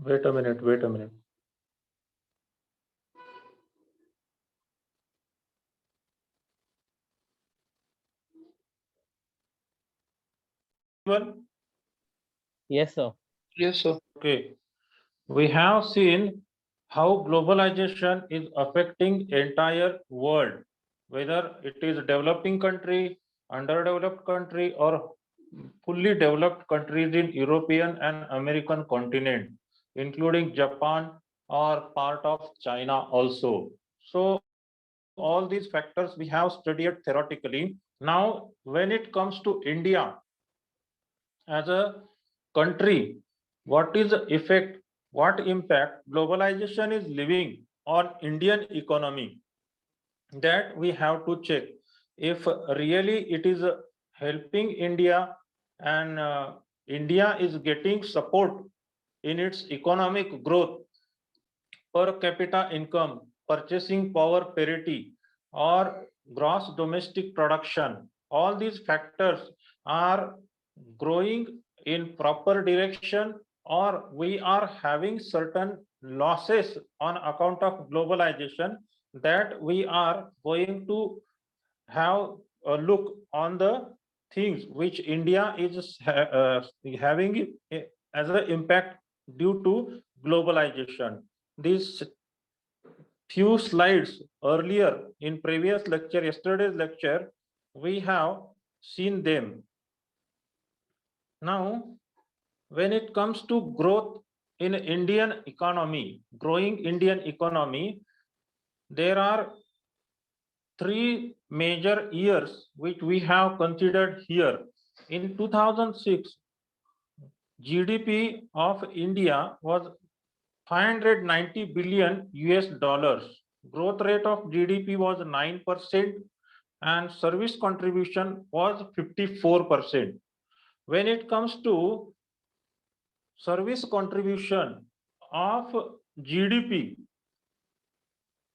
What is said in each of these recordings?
Wait a minute, wait a minute. One, Yes, sir. Yes, sir. okay. We have seen how globalization is affecting entire world, whether it is developing country, underdeveloped country, or fully developed countries in European and American continent, including Japan or part of China also. So all these factors we have studied theoretically. Now, when it comes to India as a country, what is the effect, what impact globalization is leaving on Indian economy, that we have to check if really it is helping India, and India is getting support in its economic growth, per capita income, purchasing power parity, or gross domestic production. All these factors are growing in proper direction, or we are having certain losses on account of globalization, that we are going to have a look on the things which India is having as an impact due to globalization. These few slides earlier in previous lecture, yesterday's lecture, we have seen them. Now, when it comes to growth in Indian economy, growing Indian economy, there are three major years which we have considered here. In 2006, GDP of India was 590 billion US dollars. Growth rate of GDP was 9% and service contribution was 54%. When it comes to service contribution of GDP,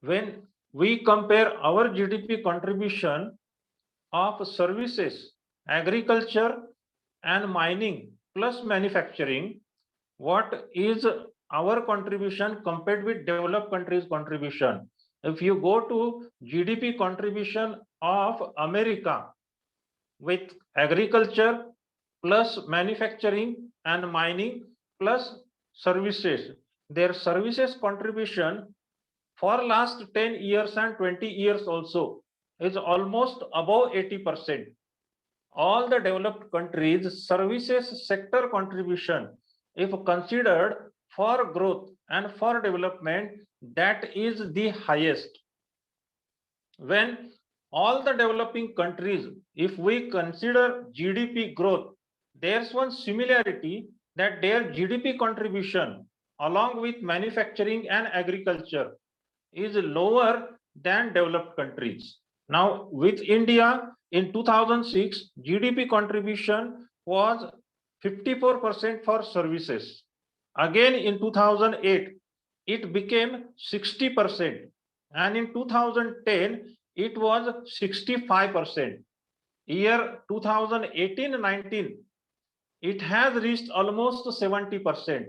when we compare our GDP contribution of services, agriculture and mining plus manufacturing, what is our contribution compared with developed countries contribution? If you go to GDP contribution of America with agriculture plus manufacturing and mining plus services, their services contribution for last 10 years and 20 years also is almost above 80%. All the developed countries services sector contribution, if considered for growth and for development, that is the highest. When all the developing countries, if we consider GDP growth, there's one similarity, that their GDP contribution along with manufacturing and agriculture is lower than developed countries. Now, with India in 2006, GDP contribution was 54% for services. Again in 2008, it became 60%. And in 2010, it was 65%. Year 2018-19, it has reached almost 70%.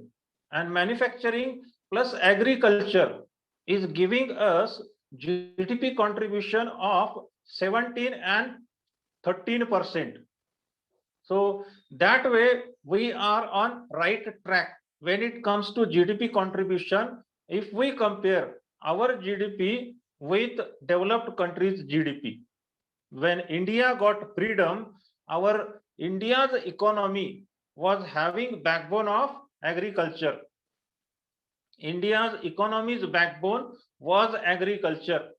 And manufacturing plus agriculture is giving us GDP contribution of 17 and 13%. So that way we are on right track when it comes to GDP contribution. If we compare our GDP with developed countries' GDP, when India got freedom, our India's economy was having backbone of agriculture. India's economy's backbone was agriculture,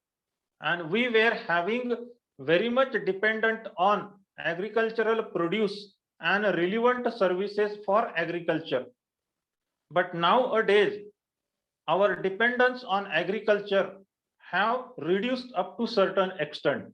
and we were having very much dependent on agricultural produce and relevant services for agriculture. But nowadays, our dependence on agriculture have reduced up to certain extent,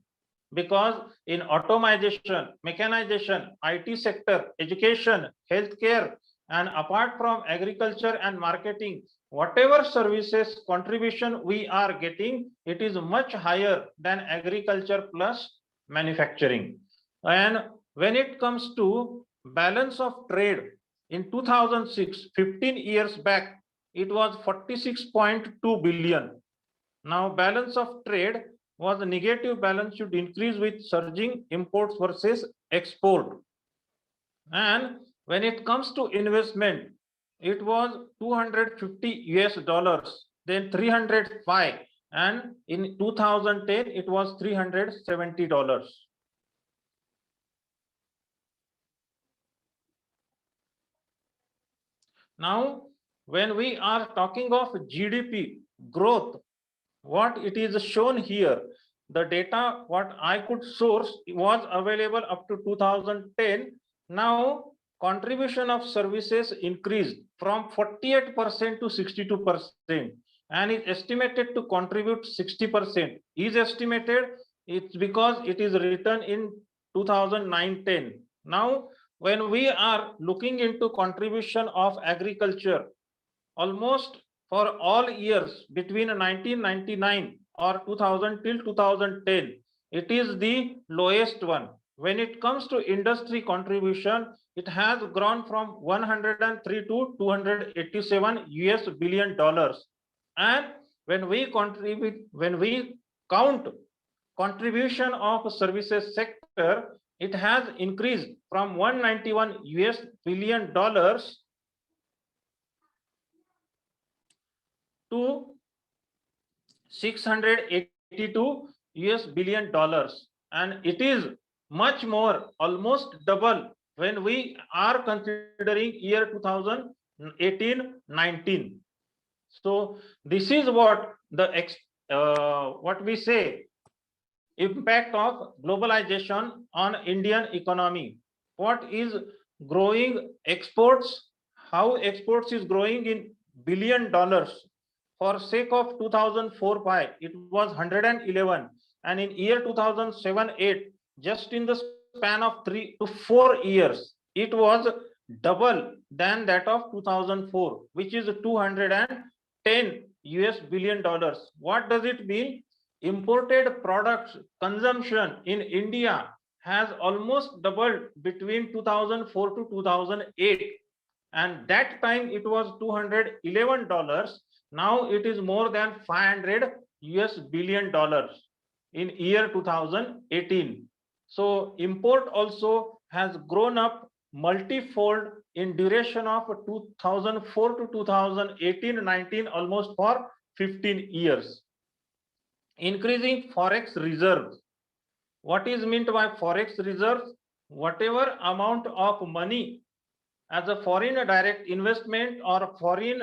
because in automation, mechanization, IT sector, education, healthcare, and apart from agriculture and marketing, whatever services contribution we are getting, it is much higher than agriculture plus manufacturing. And when it comes to balance of trade, in 2006, 15 years back, it was 46.2 billion. Now balance of trade was a negative balance should increase with surging imports versus export. And when it comes to investment, it was 250 US dollars, then 305, and in 2010 it was $370. Now, when we are talking of GDP growth, what it is shown here, the data what I could source was available up to 2010. Now contribution of services increased from 48% to 62% and is estimated to contribute 60%. Is estimated, it's because it is written in 2009-10. Now when we are looking into contribution of agriculture, almost for all years between 1999 or 2000 till 2010, it is the lowest one. When it comes to industry contribution, it has grown from 103 to 287 US billion dollars. And when we count contribution of services sector, it has increased from 191 US billion dollars to 682 US billion dollars, and it is much more, almost double when we are considering year 2018-19. So this is what the what we say impact of globalization on Indian economy. What is growing exports, how exports is growing in billion dollars. For sake of 2004-5, it was 111, and in year 2007-8, just in the span of 3 to 4 years, it was double than that of 2004, which is 210 US billion dollars. What does it mean? Imported products consumption in India has almost doubled between 2004 to 2008, and that time it was $211. Now it is more than 500 US billion dollars in year 2018. So import also has grown up multifold in duration of 2004 to 2018-19, almost for 15 years. Increasing forex reserves. What is meant by forex reserves? Whatever amount of money as a foreign direct investment or foreign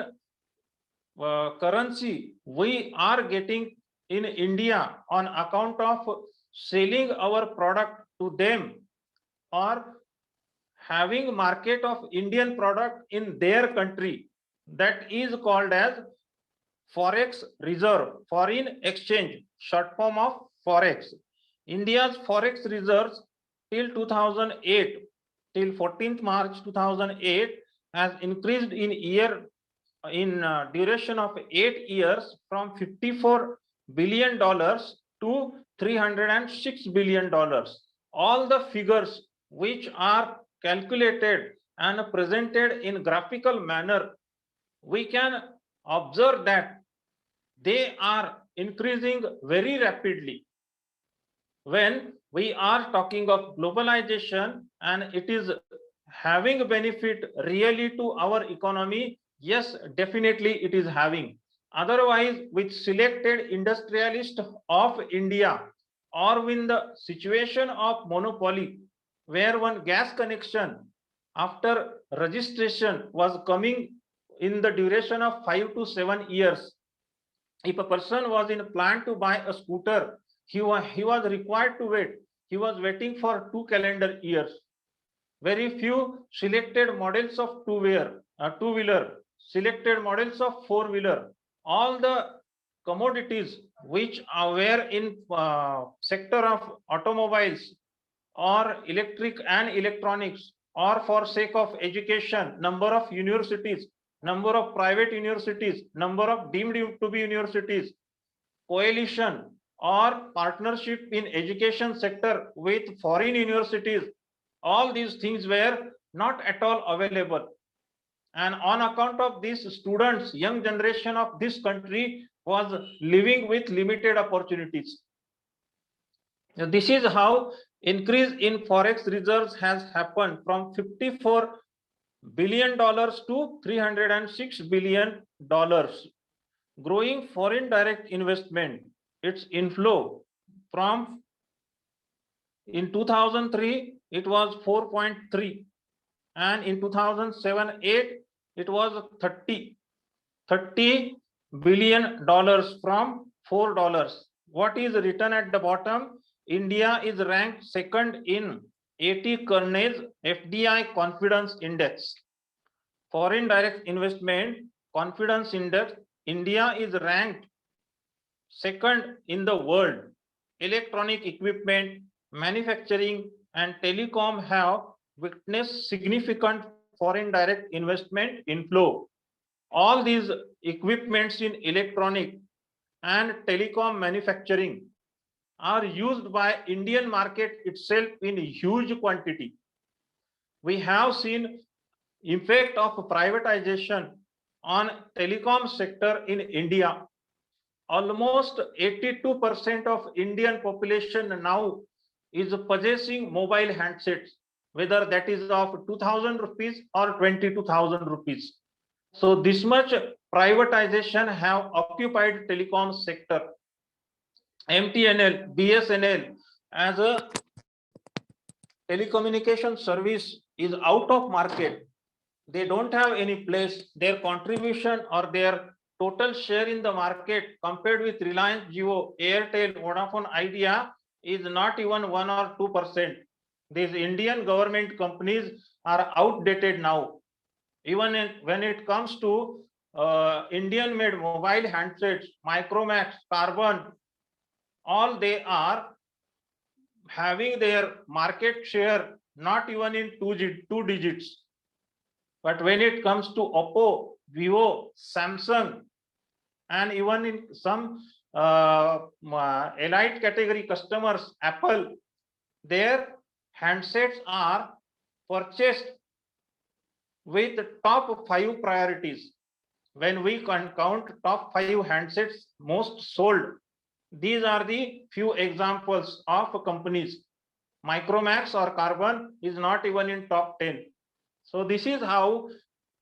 currency we are getting in India on account of selling our product to them or having market of Indian product in their country, that is called as forex reserve, foreign exchange, short form of forex. India's forex reserves till 2008, till 14th March 2008, has increased in duration of 8 years from $54 billion to $306 billion. All the figures which are calculated and presented in graphical manner, we can observe that they are increasing very rapidly. When we are talking of globalization and it is having benefit really to our economy, yes, definitely it is having. Otherwise, with selected industrialist of India or in the situation of monopoly, where one gas connection after registration was coming in the duration of 5 to 7 years, if a person was in a plan to buy a scooter, he was required to wait. He was waiting for 2 calendar years. Very few selected models of two-wheeler, selected models of four-wheeler. All the commodities which were in sector of automobiles or electric and electronics, or for sake of education, number of universities, number of private universities, number of deemed to be universities, coalition or partnership in education sector with foreign universities, all these things were not at all available. And on account of these students, young generation of this country was living with limited opportunities. Now, this is how increase in forex reserves has happened from $54 billion to $306 billion. Growing foreign direct investment, its inflow from in 2003 it was 4.3, and in 2007-8 it was 30 billion dollars from $4. What is written at the bottom? India is ranked second in A.T. Kearney's FDI confidence index. Foreign direct investment confidence index, India is ranked second in the world. Electronic equipment, manufacturing, and telecom have witnessed significant foreign direct investment inflow. All these equipments in electronic and telecom manufacturing are used by Indian market itself in huge quantity. We have seen effect of privatization on telecom sector in India. Almost 82% of Indian population now is possessing mobile handsets, whether that is of 2,000 rupees or 22,000 rupees. So this much privatization have occupied telecom sector. MTNL, BSNL as a telecommunication service is out of market. They don't have any place. Their contribution or their total share in the market compared with Reliance Jio, Airtel, Vodafone Idea is not even 1 or 2%. These Indian government companies are outdated now. Even when it comes to Indian made mobile handsets, Micromax, Carbon, all they are having their market share not even in two digits. But when it comes to Oppo, Vivo, Samsung, and even in some elite category customers, Apple, their handsets are purchased with top 5 priorities. When we can count top 5 handsets most sold, these are the few examples of companies. Micromax or Carbon is not even in top 10. So this is how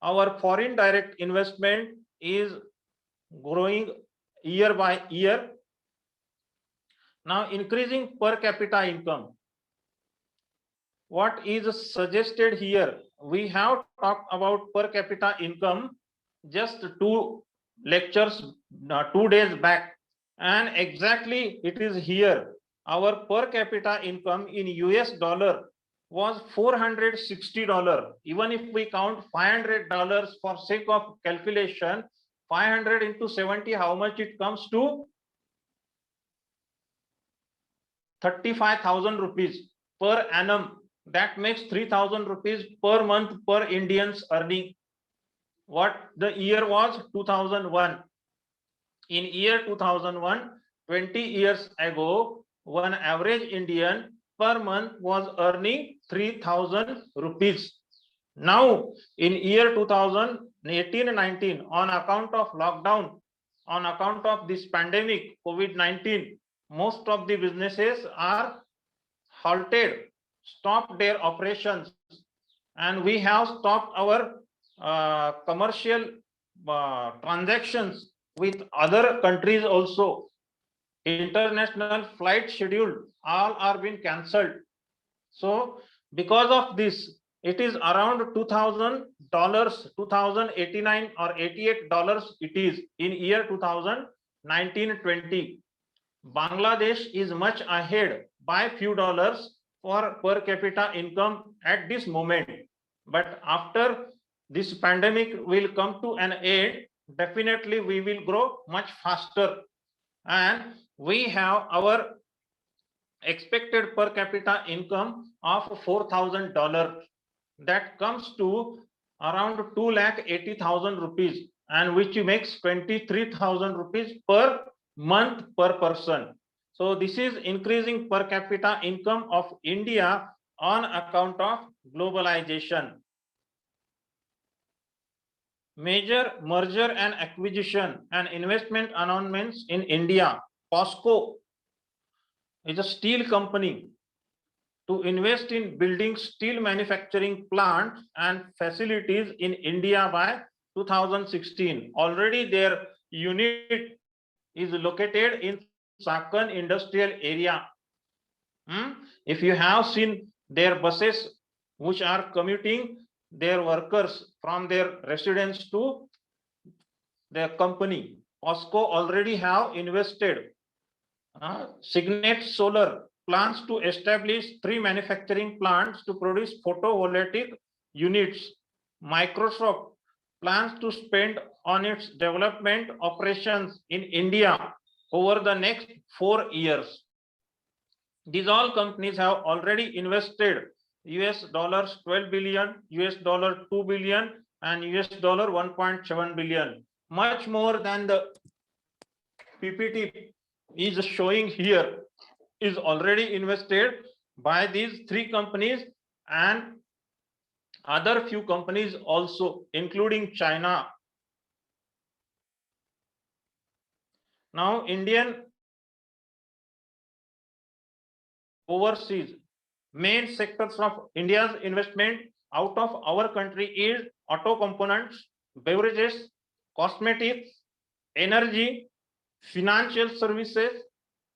our foreign direct investment is growing year by year. Now increasing per capita income. What is suggested here? We have talked about per capita income just 2 lectures, 2 days back, and exactly it is here. Our per capita income in US dollar was $460. Even if we count $500 for sake of calculation, 500 into 70, how much it comes to? 35,000 rupees per annum. That makes 3,000 rupees per month per Indian's earning. What the year was? 2001. In year 2001, 20 years ago, one average Indian per month was earning 3,000 rupees. Now, in year 2018-19, on account of lockdown, on account of this pandemic, COVID-19, most of the businesses are halted, stopped their operations, and we have stopped our commercial transactions with other countries also. International flight schedule all are being cancelled. So because of this, it is around $2,000, 2089 or $88 it is in year 2019-20. Bangladesh is much ahead by few dollars for per capita income at this moment. But after this pandemic will come to an end, definitely we will grow much faster. And we have our expected per capita income of $4,000. That comes to around 2,80,000 rupees, and which makes 23,000 rupees per month per person. So this is increasing per capita income of India on account of globalization. Major merger and acquisition and investment announcements in India. POSCO is a steel company to invest in building steel manufacturing plants and facilities in India by 2016. Already their unit is located in Chakan industrial area. If you have seen their buses which are commuting their workers from their residence to their company, POSCO already have invested. Signet Solar plans to establish 3 manufacturing plants to produce photovoltaic units. Microsoft plans to spend on its development operations in India over the next 4 years. These all companies have already invested $12 billion, $2 billion, and $1.7 billion, much more than the PPT is showing here is already invested by these 3 companies and other few companies also, including China. Now, Indian overseas main sectors of India's investment out of our country is auto components, beverages, cosmetics, energy, financial services,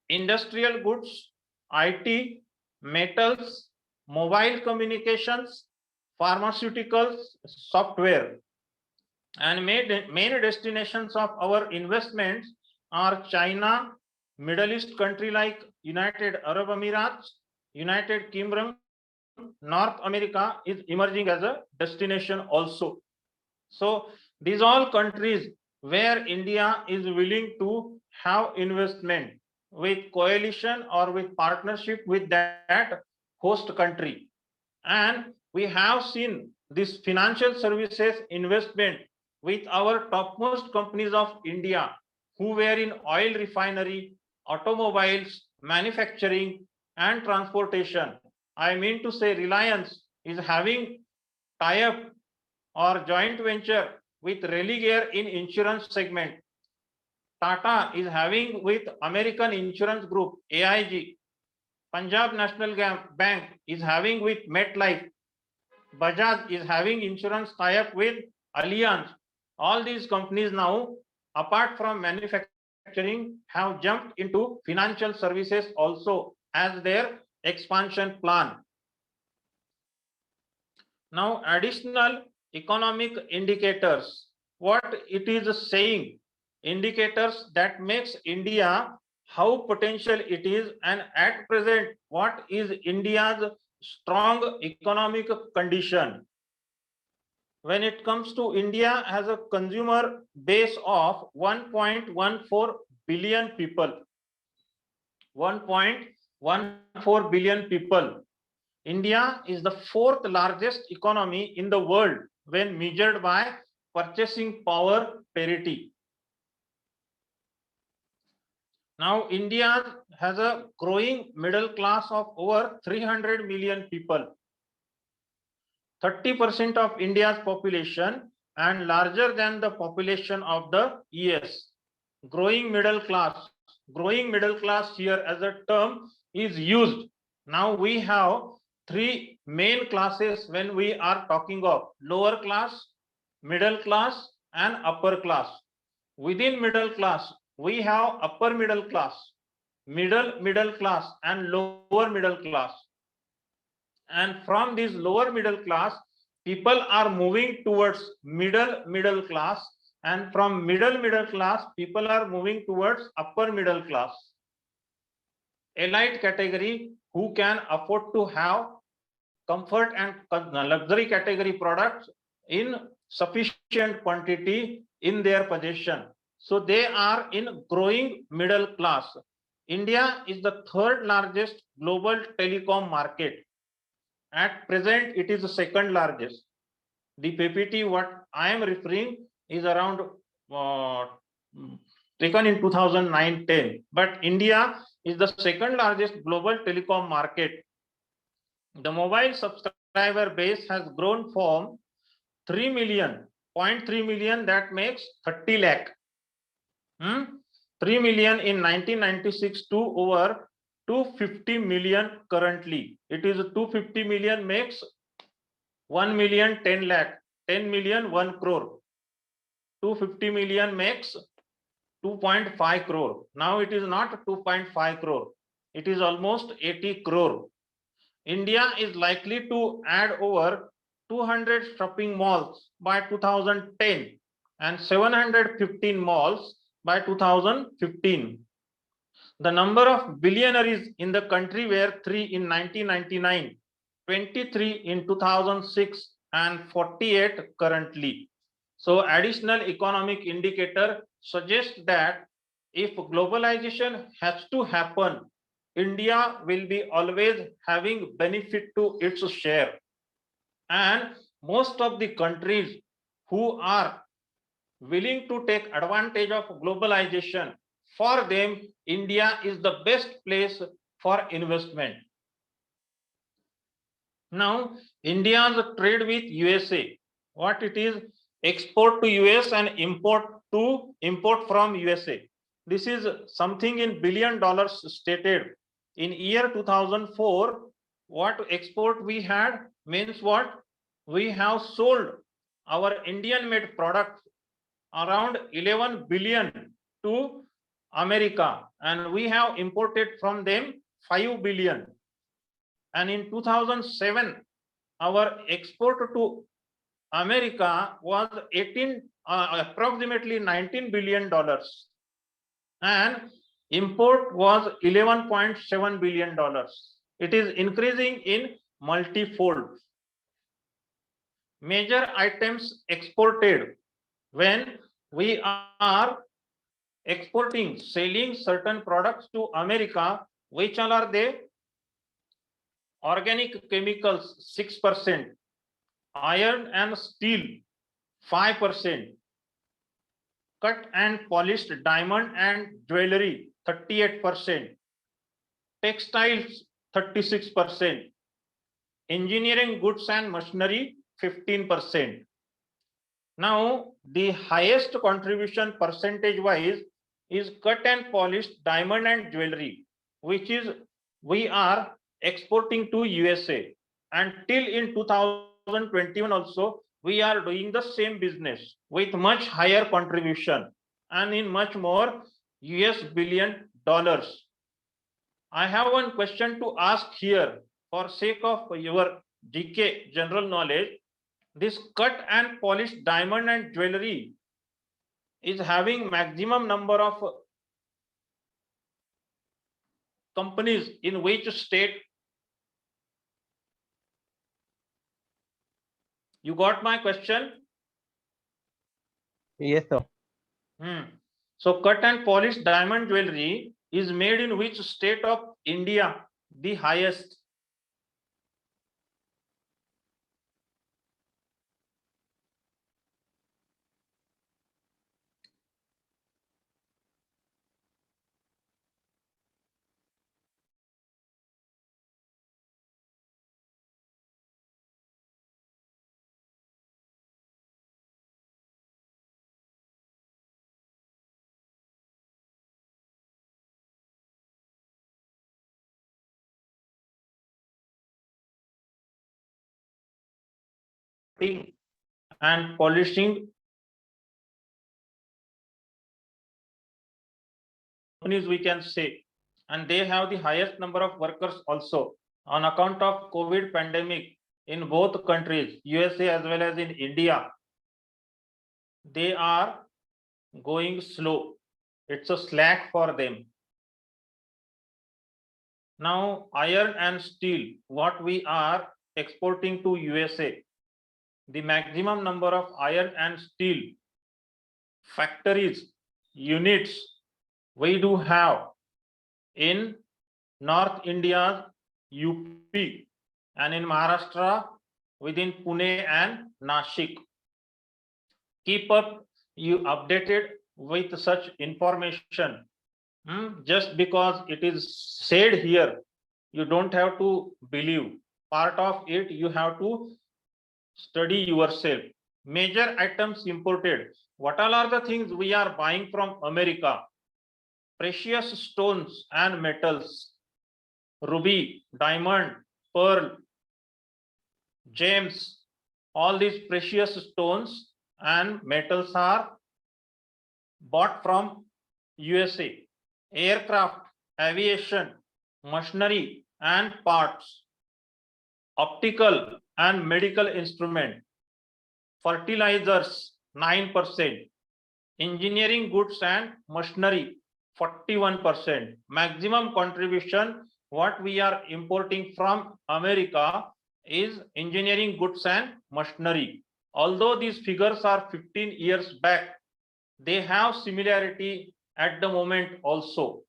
industrial goods, IT, metals, mobile communications, pharmaceuticals, software. And main destinations of our investments are China, Middle East country like United Arab Emirates, United Kingdom, North America is emerging as a destination also. So these all countries where India is willing to have investment with coalition or with partnership with that host country. And we have seen this financial services investment with our topmost companies of India who were in oil refinery, automobiles, manufacturing, and transportation. I mean to say Reliance is having tie-up or joint venture with Religare in insurance segment. Tata is having with American Insurance Group, AIG. Punjab National Bank is having with MetLife. Bajaj is having insurance tie-up with Allianz. All these companies now, apart from manufacturing, have jumped into financial services also as their expansion plan. Now, additional economic indicators. What it is saying, indicators that makes India how potential it is, and at present what is India's strong economic condition. When it comes to India has a consumer base of 1.14 billion people. 1.14 billion people. India is the 4th largest economy in the world when measured by purchasing power parity. Now, India has a growing middle class of over 300 million people. 30% of India's population and larger than the population of the US. Growing middle class. Growing middle class here as a term is used. Now we have 3 main classes when we are talking of lower class, middle class, and upper class. Within middle class, we have upper middle class, middle class, and lower middle class. And from this lower middle class, people are moving towards middle class, and from middle class, people are moving towards upper middle class. Elite category who can afford to have comfort and luxury category products in sufficient quantity in their possession. So they are in growing middle class. India is the 3rd largest global telecom market. At present, it is the 2nd largest. The PPT what I am referring is around taken in 2009-10, but India is the 2nd largest global telecom market. The mobile subscriber base has grown from 3 million 0.3 million, that makes 30 lakh. 3 million in 1996 to over 250 million currently. It is 250 million makes 1 million 10 lakh, 10 million 1 crore. 250 million makes 2.5 crore. Now it is not 2.5 crore. It is almost 80 crore. India is likely to add over 200 shopping malls by 2010 and 715 malls by 2015. The number of billionaires in the country were 3 in 1999, 23 in 2006, and 48 currently. So additional economic indicator suggests that if globalization has to happen, India will be always having benefit to its share. And most of the countries who are willing to take advantage of globalization, for them, India is the best place for investment. Now, India's trade with USA, what it is, export to US and import from USA. This is something in $1 billion stated. In year 2004, what export we had means what? We have sold our Indian made products around 11 billion to America, and we have imported from them 5 billion. And in 2007, our export to America was approximately $19 billion, and import was $11.7 billion. It is increasing in multifold. Major items exported when we are exporting, selling certain products to America, which all are they? Organic chemicals 6%, iron and steel 5%, cut and polished diamond and jewelry 38%, textiles 36%, engineering goods and machinery 15%. Now, the highest contribution percentage wise is cut and polished diamond and jewelry, which is we are exporting to USA. And till in 2021 also, we are doing the same business with much higher contribution and in much more US billion dollars. I have one question to ask here for sake of your GK general knowledge. This cut and polished diamond and jewelry is having maximum number of companies in which state? You got my question? Yes, sir. So cut and polished diamond jewelry is made in which state of India? The highest. And polishing companies, we can say, and they have the highest number of workers also on account of COVID pandemic in both countries, USA as well as in India. They are going slow. It's a slack for them. Now, iron and steel, what we are exporting to USA, the maximum number of iron and steel factories, units, we do have in North India's UP and in Maharashtra within Pune and Nashik. Keep up you updated with such information. Just because it is said here, you don't have to believe. Part of it you have to study yourself. Major items imported. What all are the things we are buying from America? Precious stones and metals, ruby, diamond, pearl, gems, all these precious stones and metals are bought from USA. Aircraft, aviation, machinery and parts, optical and medical instrument, fertilizers 9%, engineering goods and machinery 41%. Maximum contribution what we are importing from America is engineering goods and machinery. Although these figures are 15 years back, they have similarity at the moment also.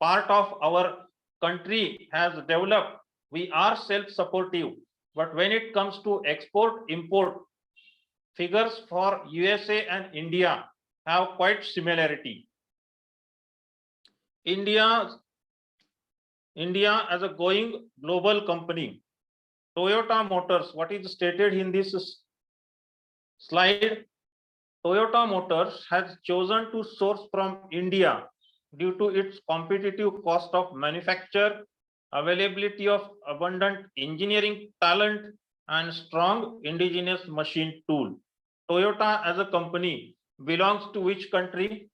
Part of our country has developed. We are self-supportive, but when it comes to export import, figures for USA and India have quite similarity. India as a going global company. Toyota Motors, what is stated in this slide? Toyota Motors has chosen to source from India due to its competitive cost of manufacture, availability of abundant engineering talent, and strong indigenous machine tool. Toyota as a company belongs to which country?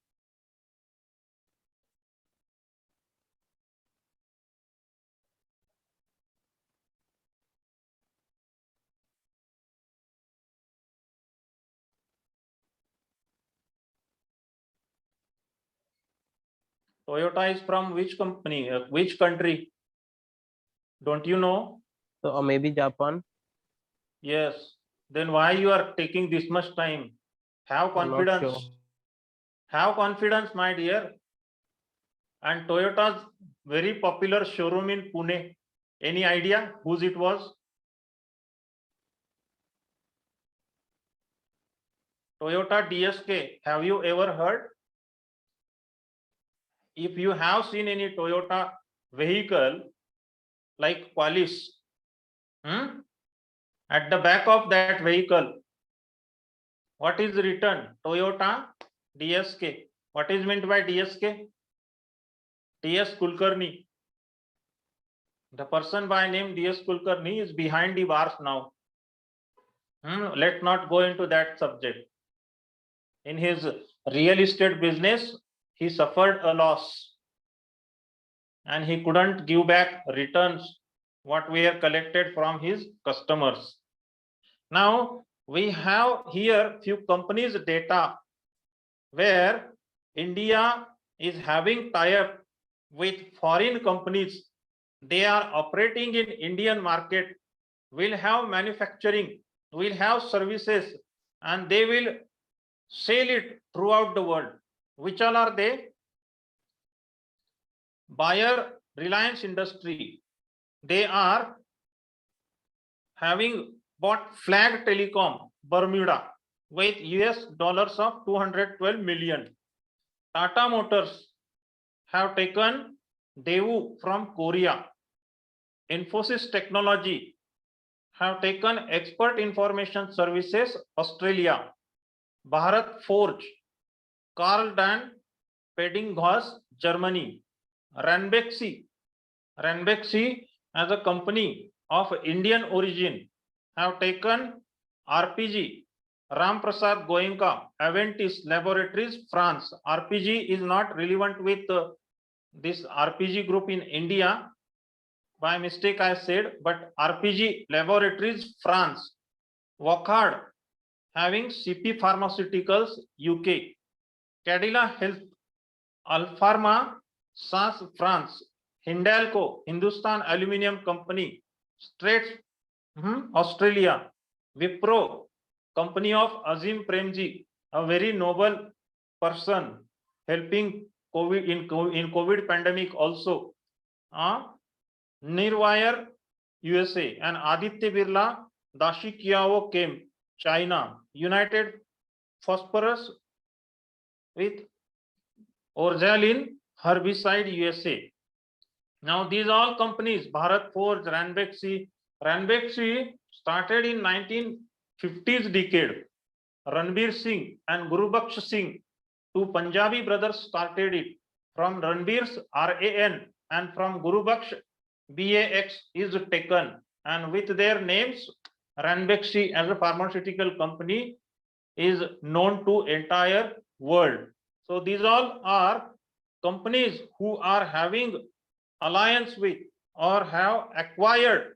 Toyota is from which company, which country? Don't you know? So maybe Japan. Yes. Then why you are taking this much time? Have I'm not confidence. sure. Have confidence, my dear. And Toyota's very popular showroom in Pune. Any idea whose it was? Toyota DSK. Have you ever heard? If you have seen any Toyota vehicle like Qualis, at the back of that vehicle, what is written? Toyota DSK. What is meant by DSK? DS Kulkarni. The person by name DS Kulkarni is behind the bars now. Let's not go into that subject. In his real estate business, he suffered a loss and he couldn't give back returns what were collected from his customers. Now we have here few companies data where India is having tie-up with foreign companies. They are operating in Indian market, will have manufacturing, will have services, and they will sell it throughout the world. Which all are they? Bayer, Reliance Industry. They are having bought Flag Telecom, Bermuda, with US dollars of 212 million. Tata Motors have taken Daewoo from Korea. Infosys Technology have taken Expert Information Services, Australia. Bharat Forge, Carl Dan Peddinghaus, Germany. Ranbaxy as a company of Indian origin have taken RPG, Ram Prasad Goenka, Aventis Laboratories, France. RPG is not relevant with this RPG group in India. By mistake I said, but RPG Laboratories, France. Wockhardt having CP Pharmaceuticals, UK. Cadila Health, Alpharma, SAS, France. Hindalco, Hindustan Aluminium Company, Straits, Australia. Wipro, company of Azim Premji, a very noble person helping COVID in COVID pandemic also. Nirwire, USA, and Aditya Birla, Dashi Kiao Chem, China. United Phosphorus with Orzaline herbicide, USA. Now these all companies, Bharat Forge, Ranbaxy started in 50s decade, Ranbir Singh and Gurubaksh Singh, two Punjabi brothers, started it. From Ranbir's RAN and from Gurubaksh BAX is taken, and with their names, Ranbaxy as a pharmaceutical company is known to entire world. So these all are companies who are having alliance with or have acquired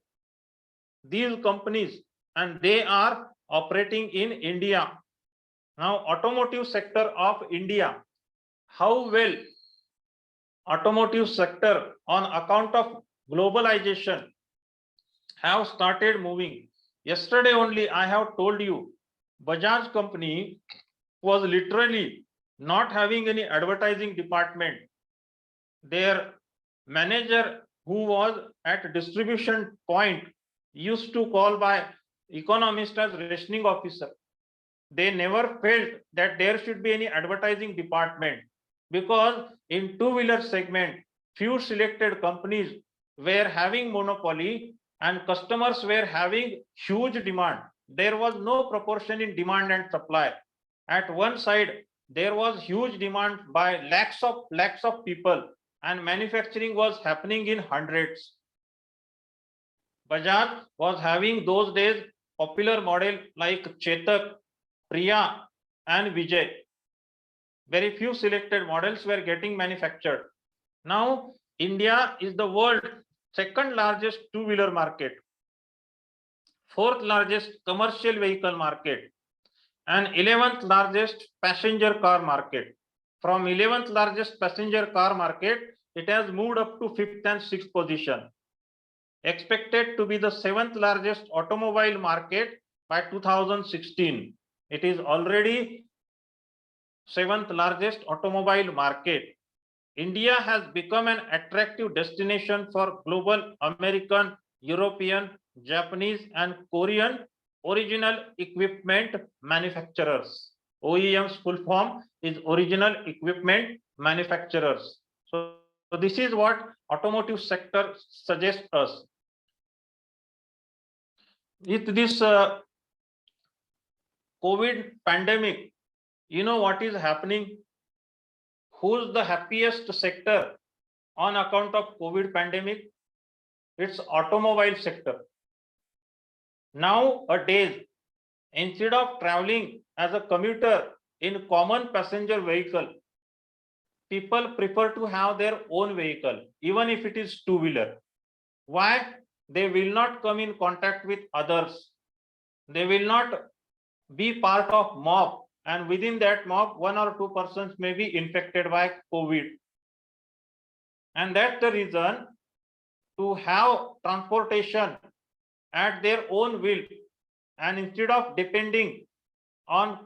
these companies, and they are operating in India. Now, automotive sector of India, how well automotive sector on account of globalization have started moving. Yesterday only I have told you, Bajaj company was literally not having any advertising department. Their manager who was at distribution point used to call by economist as rationing officer. They never felt that there should be any advertising department, because in two-wheeler segment, few selected companies were having monopoly and customers were having huge demand. There was no proportion in demand and supply. At one side, there was huge demand by lakhs of people, and manufacturing was happening in hundreds. Bajaj was having those days popular model like Chetak, Priya and Vijay. Very few selected models were getting manufactured. Now, India is the world's second largest two-wheeler market, fourth largest commercial vehicle market, and 11th largest passenger car market. From 11th largest passenger car market, it has moved up to 5th and 6th position. Expected to be the 7th largest automobile market by 2016. It is already 7th largest automobile market. India has become an attractive destination for global American, European, Japanese and Korean original equipment manufacturers. OEM's full form is original equipment manufacturers. So this is what automotive sector suggests us. With this COVID pandemic, you know what is happening? Who's the happiest sector on account of COVID pandemic? It's automobile sector. Nowadays, instead of traveling as a commuter in common passenger vehicle, people prefer to have their own vehicle, even if it is two-wheeler. Why? They will not come in contact with others. They will not be part of mob, and within that mob, 1 or 2 persons may be infected by COVID. And that's the reason to have transportation at their own will, and instead of depending on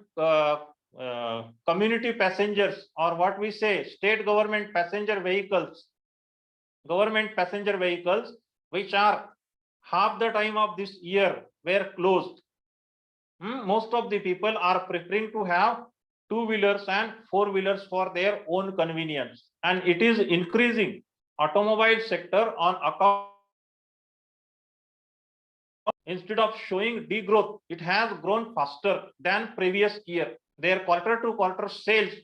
community passengers, or what we say state government passenger vehicles, which are half the time of this year were closed. Most of the people are preferring to have two-wheelers and four-wheelers for their own convenience, and it is increasing. Automobile sector on account, instead of showing degrowth, it has grown faster than previous year. Their quarter-to-quarter sales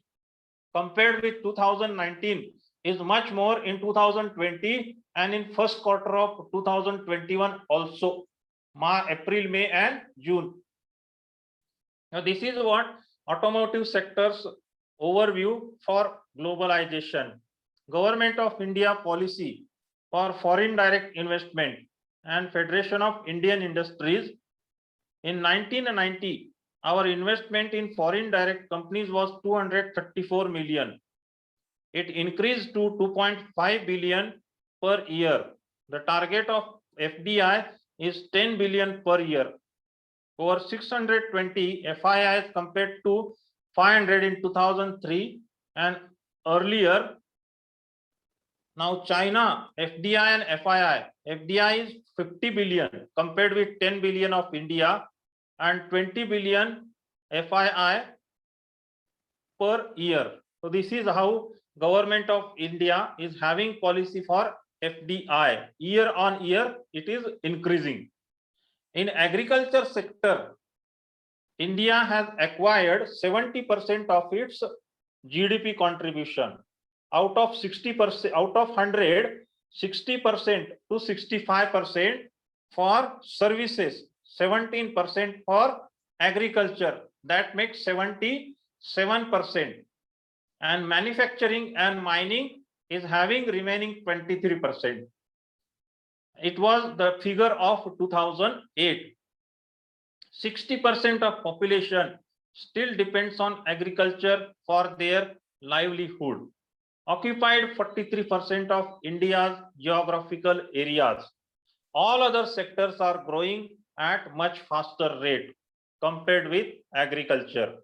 compared with 2019 is much more in 2020 and in first quarter of 2021 also, April, May and June. Now this is what automotive sector's overview for globalization. Government of India policy for foreign direct investment and Federation of Indian Industries. In 1990, our investment in foreign direct companies was 234 million. It increased to 2.5 billion per year. The target of FDI is 10 billion per year. Over 620 FIIs compared to 500 in 2003 and earlier. Now China FDI and FII. FDI is 50 billion compared with 10 billion of India, and 20 billion FII per year. So this is how government of India is having policy for FDI. Year on year, it is increasing. In agriculture sector, India has acquired 70% of its GDP contribution. Out of 60%, out of 100, 60% to 65% for services, 17% for agriculture. That makes 77%. And manufacturing and mining is having remaining 23%. It was the figure of 2008. 60% of population still depends on agriculture for their livelihood. Occupied 43% of India's geographical areas. All other sectors are growing at much faster rate compared with agriculture.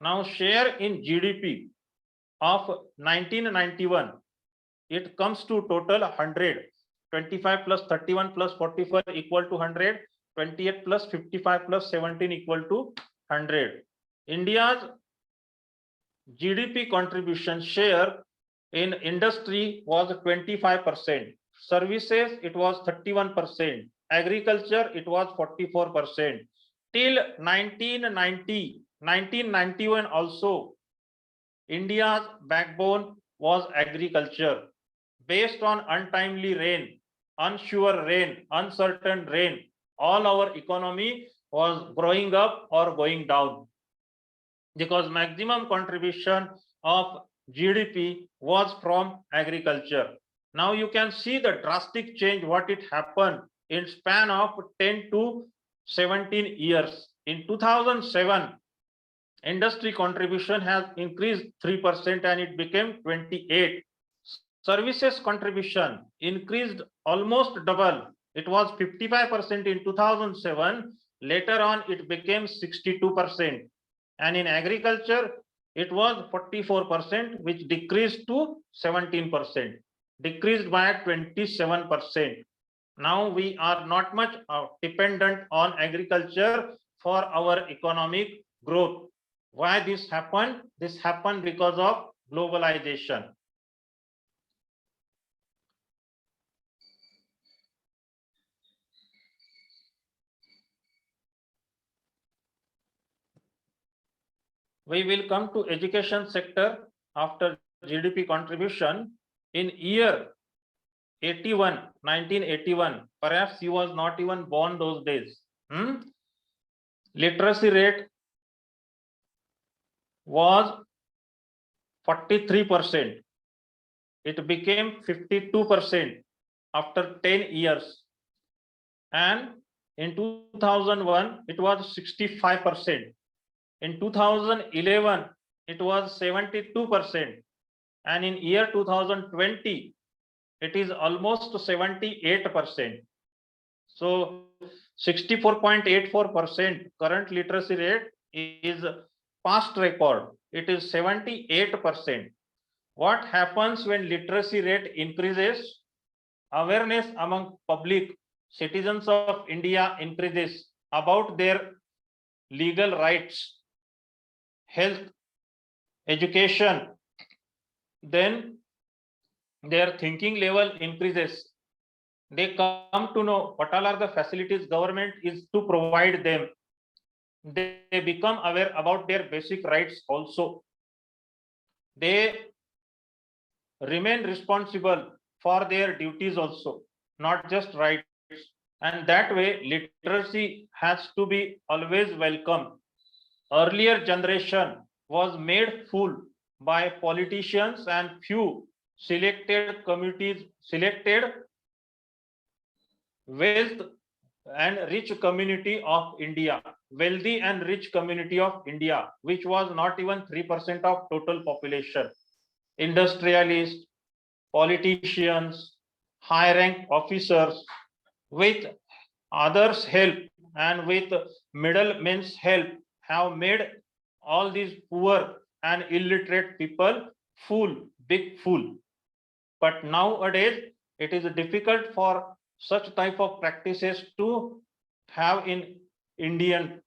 Now share in GDP of 1991, it comes to total 100. 25 plus 31 plus 44 equal to 100. 28 plus 55 plus 17 equal to 100. India's GDP contribution share in industry was 25%. Services, it was 31%. Agriculture, it was 44%. Till 1991 also, India's backbone was agriculture. Based on untimely rain, unsure rain, uncertain rain, all our economy was growing up or going down, because maximum contribution of GDP was from agriculture. Now you can see the drastic change what it happened in span of 10 to 17 years. In 2007, industry contribution has increased 3% and it became 28. Services contribution increased almost double. It was 55% in 2007. Later on, it became 62%. And in agriculture, it was 44%, which decreased to 17%, decreased by 27%. Now we are not much dependent on agriculture for our economic growth. Why this happened? This happened because of globalization. We will come to education sector after GDP contribution. In year 1981, perhaps he was not even born those days. Literacy rate was 43%. It became 52% after 10 years. And in 2001, it was 65%. In 2011, it was 72%. And in year 2020, it is almost 78%. So 64.84% current literacy rate is past record. It is 78%. What happens when literacy rate increases? Awareness among public citizens of India increases about their legal rights, health, education. Then their thinking level increases. They come to know what all are the facilities government is to provide them. They become aware about their basic rights also. They remain responsible for their duties also, not just rights. And that way, literacy has to be always welcome. Earlier generation was made fool by politicians and few selected communities, selected wealth and rich community of India, wealthy and rich community of India, which was not even 3% of total population. Industrialists, politicians, high rank officers, with others' help and with middlemen's help, have made all these poor and illiterate people fool, big fool. But nowadays, it is difficult for such type of practices to have in Indian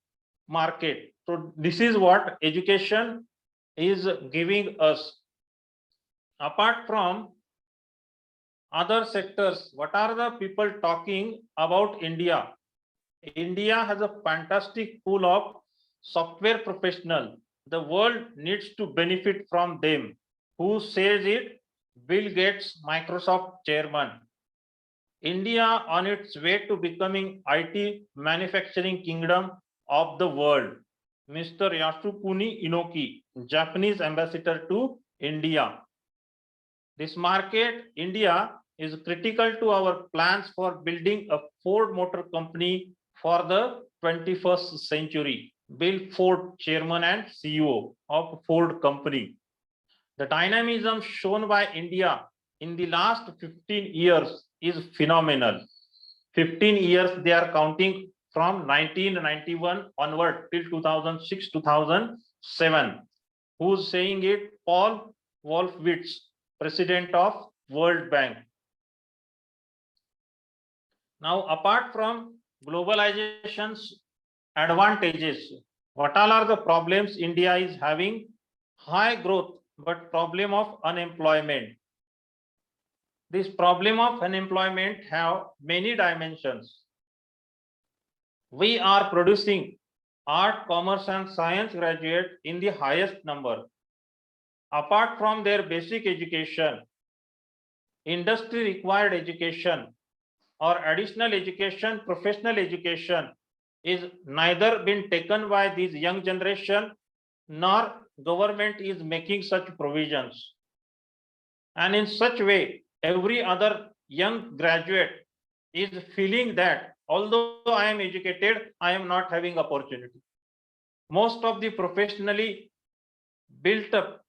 market. So this is what education is giving us. Apart from other sectors, what are the people talking about India? India has a fantastic pool of software professionals. The world needs to benefit from them. Who says it? Bill Gates, Microsoft chairman. India on its way to becoming IT manufacturing kingdom of the world. Mr. Yasukuni Inoki, Japanese ambassador to India. This market, India, is critical to our plans for building a Ford Motor Company for the 21st century. Bill Ford, chairman and CEO of Ford Company. The dynamism shown by India in the last 15 years is phenomenal. 15 years they are counting from 1991 onward till 2006, 2007. Who's saying it? Paul Wolfowitz, president of World Bank. Now, apart from globalization's advantages, what all are the problems India is having? High growth, but problem of unemployment. This problem of unemployment have many dimensions. We are producing art, commerce, and science graduate in the highest number. Apart from their basic education, industry required education or additional education, professional education is neither been taken by this young generation nor government is making such provisions. And in such way, every other young graduate is feeling that although I am educated, I am not having opportunity. Most of the professionally built up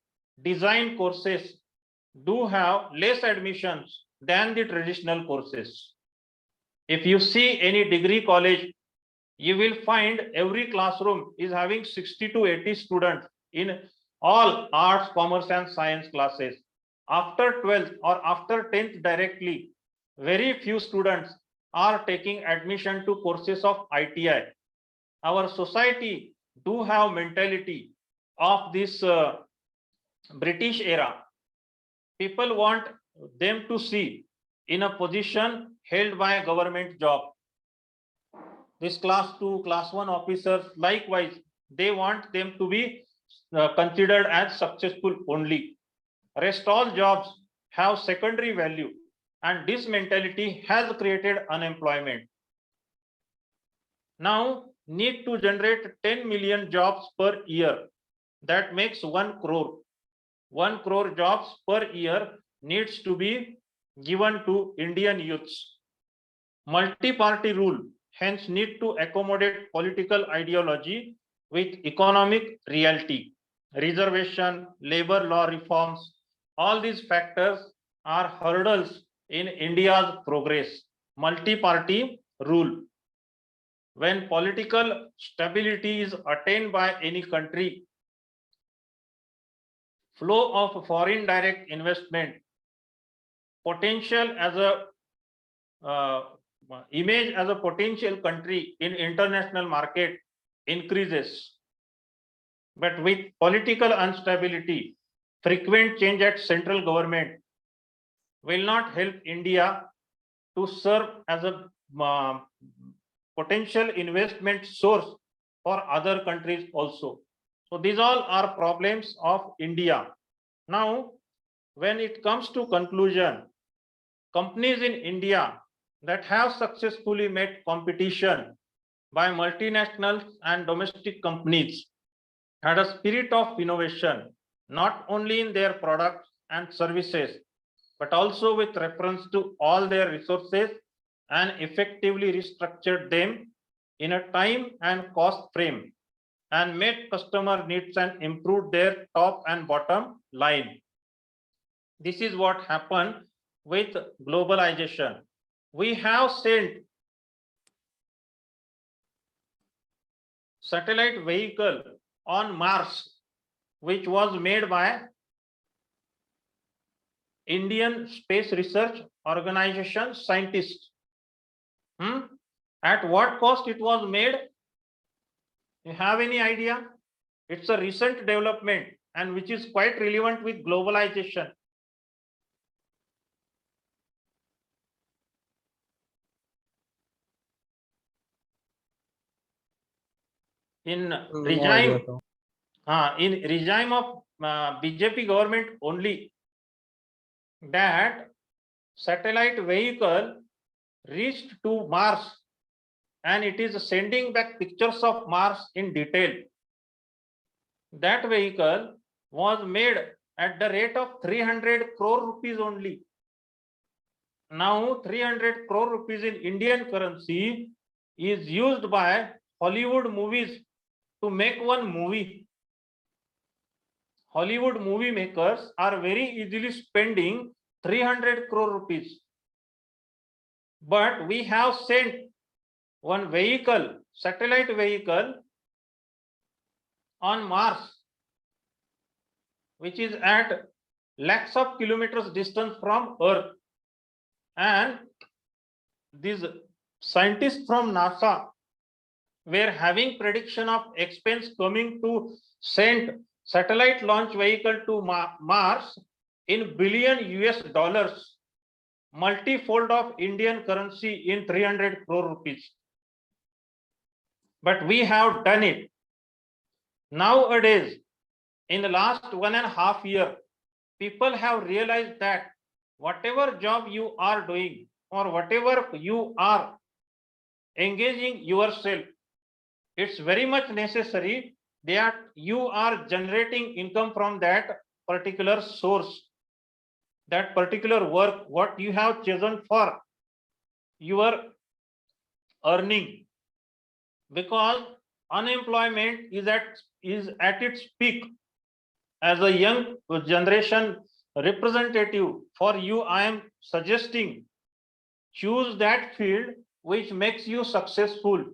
design courses do have less admissions than the traditional courses. If you see any degree college, you will find every classroom is having 60 to 80 students in all arts, commerce, and science classes. After 12th or after 10th directly, very few students are taking admission to courses of ITI. Our society do have mentality of this British era. People want them to see in a position held by a government job. This class 2, class 1 officers, likewise, they want them to be considered as successful only. Rest all jobs have secondary value, and this mentality has created unemployment. Now, need to generate 10 million jobs per year. That makes 1 crore. 1 crore jobs per year needs to be given to Indian youths. Multi-party rule hence need to accommodate political ideology with economic reality. Reservation, labor law reforms, all these factors are hurdles in India's progress. Multi-party rule. When political stability is attained by any country, flow of foreign direct investment, potential as a image as a potential country in international market increases. But with political instability, frequent change at central government will not help India to serve as a potential investment source for other countries also. So these all are problems of India. Now, when it comes to conclusion, companies in India that have successfully met competition by multinationals and domestic companies had a spirit of innovation, not only in their products and services, but also with reference to all their resources and effectively restructured them in a time and cost frame and met customer needs and improved their top and bottom line. This is what happened with globalization. We have sent satellite vehicle on Mars, which was made by Indian Space Research Organization scientists. At what cost it was made? You have any idea? It's a recent development and which is quite relevant with globalization. in No regime, idea, sir. in regime of BJP government only, that satellite vehicle reached to Mars and it is sending back pictures of Mars in detail. That vehicle was made at the rate of 300 crore rupees only. Now 300 crore rupees in Indian currency is used by Hollywood movies to make one movie. Hollywood movie makers are very easily spending 300 crore rupees. But we have sent one vehicle, satellite vehicle on Mars, which is at lakhs of kilometers distance from Earth. And these scientists from NASA were having prediction of expense coming to send satellite launch vehicle to Mars in billion US dollars, multifold of Indian currency in 300 crore rupees. But we have done it. Nowadays, in the last 1.5 years, people have realized that whatever job you are doing or whatever you are engaging yourself, it's very much necessary that you are generating income from that particular source, that particular work, what you have chosen for your earning. Because unemployment is at its peak. As a young generation representative for you, I am suggesting choose that field which makes you successful.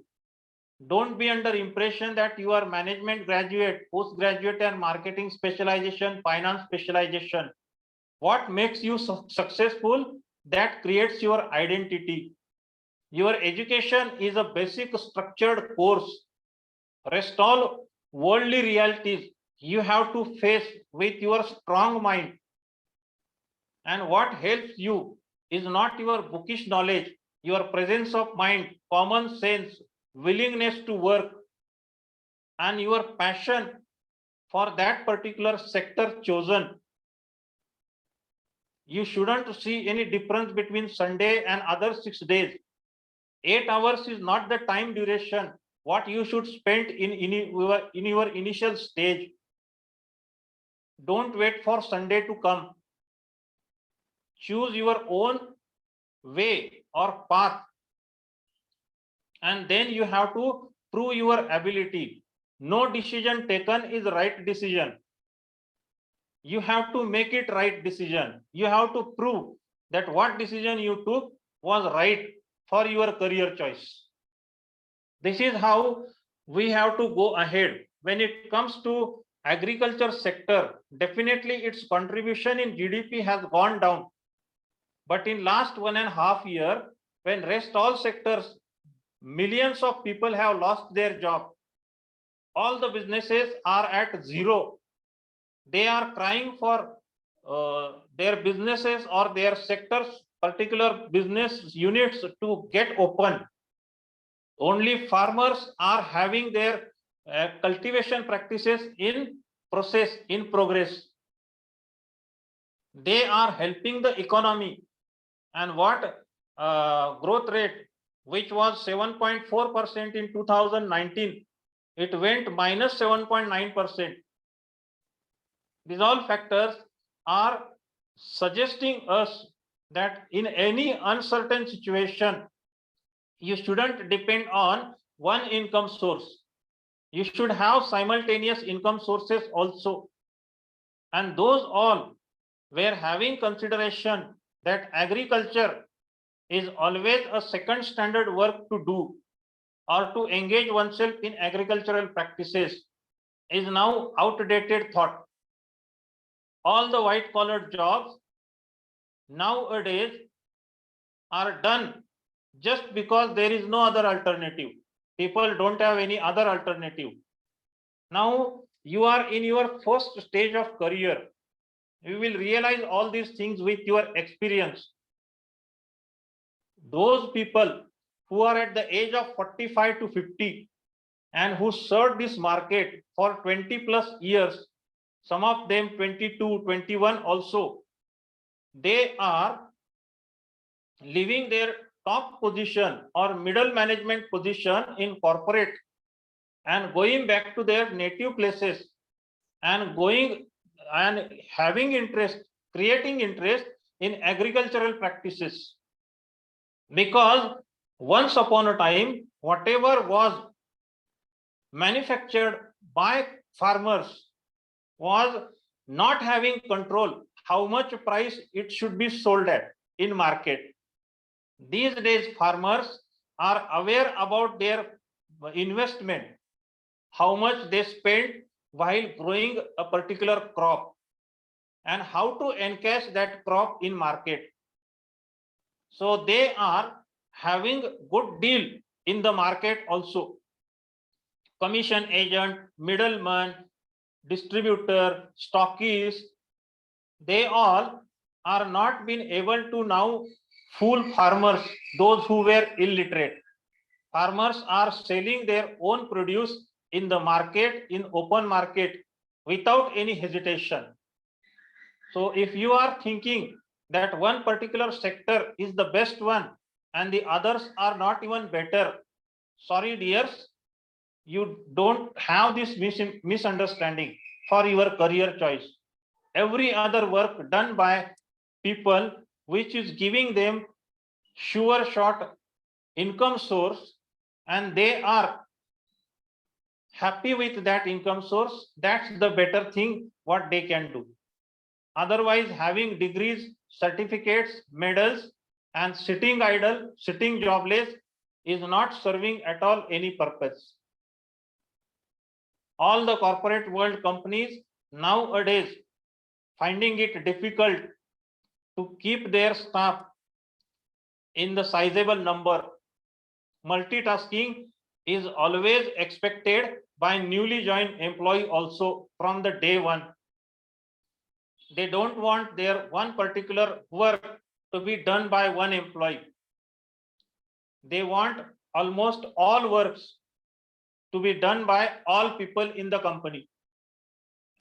Don't be under impression that you are management graduate, postgraduate and marketing specialization, finance specialization. What makes you successful? That creates your identity. Your education is a basic structured course. Rest all worldly realities you have to face with your strong mind. And what helps you is not your bookish knowledge, your presence of mind, common sense, willingness to work, and your passion for that particular sector chosen. You shouldn't see any difference between Sunday and other 6 days. 8 hours is not the time duration what you should spend in your initial stage. Don't wait for Sunday to come. Choose your own way or path, and then you have to prove your ability. No decision taken is right decision. You have to make it right decision. You have to prove that what decision you took was right for your career choice. This is how we have to go ahead. When it comes to agriculture sector, definitely its contribution in GDP has gone down. But in last 1.5 years, when rest all sectors, millions of people have lost their job. All the businesses are at zero. They are crying for their businesses or their sectors, particular business units to get open. Only farmers are having their cultivation practices in progress. They are helping the economy. And what growth rate, which was 7.4% in 2019, it went minus 7.9%. These all factors are suggesting us that in any uncertain situation, you shouldn't depend on one income source. You should have simultaneous income sources also. And those all were having consideration that agriculture is always a second standard work to do, or to engage oneself in agricultural practices is now outdated thought. All the white collar jobs nowadays are done just because there is no other alternative. People don't have any other alternative. Now you are in your first stage of career. You will realize all these things with your experience. Those people who are at the age of 45 to 50, and who served this market for 20 plus years, some of them 22, 21 also, they are leaving their top position or middle management position in corporate and going back to their native places and going and having interest, creating interest in agricultural practices. Because once upon a time, whatever was manufactured by farmers was not having control how much price it should be sold at in market. These days farmers are aware about their investment, how much they spend while growing a particular crop and how to encash that crop in market. So they are having good deal in the market also. Commission agent, middleman, distributor, stockists, they all are not been able to now fool farmers, those who were illiterate. Farmers are selling their own produce in the market, in open market, without any hesitation. So if you are thinking that one particular sector is the best one and the others are not even better, sorry dears, you don't have this misunderstanding for your career choice. Every other work done by people which is giving them sure short income source and they are happy with that income source, that's the better thing what they can do. Otherwise, having degrees, certificates, medals, and sitting idle, sitting jobless is not serving at all any purpose. All the corporate world companies nowadays finding it difficult to keep their staff in the sizable number. Multitasking is always expected by newly joined employee also from the day one. They don't want their one particular work to be done by one employee. They want almost all works to be done by all people in the company.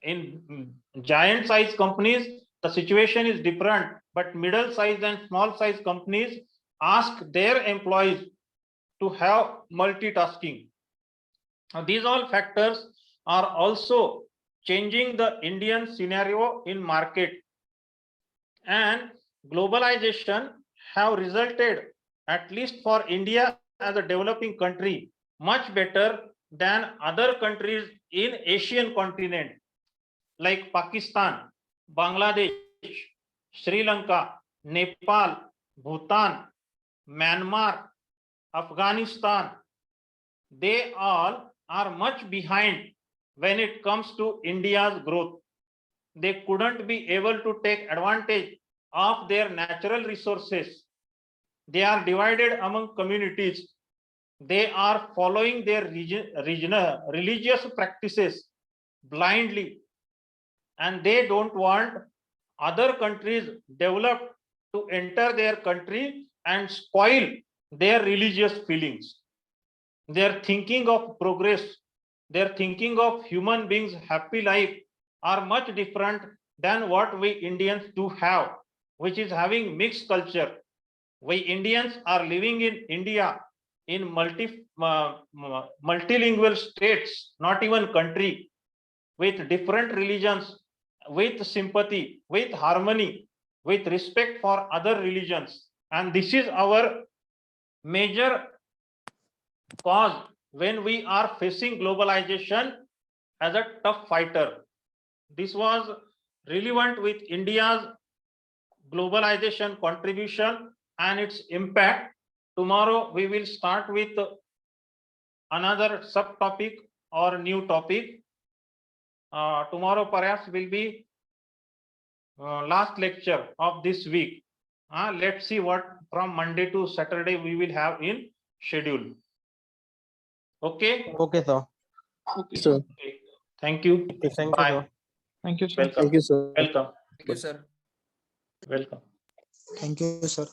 In giant size companies, the situation is different, but middle size and small size companies ask their employees to have multitasking. Now, these all factors are also changing the Indian scenario in market, and globalization have resulted, at least for India as a developing country, much better than other countries in Asian continent like Pakistan, Bangladesh, Sri Lanka, Nepal, Bhutan, Myanmar, Afghanistan. They all are much behind when it comes to India's growth. They couldn't be able to take advantage of their natural resources. They are divided among communities. They are following their regional religious practices blindly, and they don't want other countries developed to enter their country and spoil their religious feelings. Their thinking of progress, their thinking of human beings' happy life are much different than what we Indians do have, which is having mixed culture. We Indians are living in India in multilingual states, not even country, with different religions, with sympathy, with harmony, with respect for other religions. And this is our major cause when we are facing globalization as a tough fighter. This was relevant with India's globalization contribution and its impact. Tomorrow we will start with another subtopic or new topic. Tomorrow perhaps will be last lecture of this week. Let's see what from Monday to Saturday we will have in schedule. Okay. Okay, sir. Okay, sir. Okay. Thank you. Okay, thank you, Bye. sir. Thank you, sir. Welcome. Thank you, sir. Welcome. Thank you, sir. Welcome. Thank you, sir.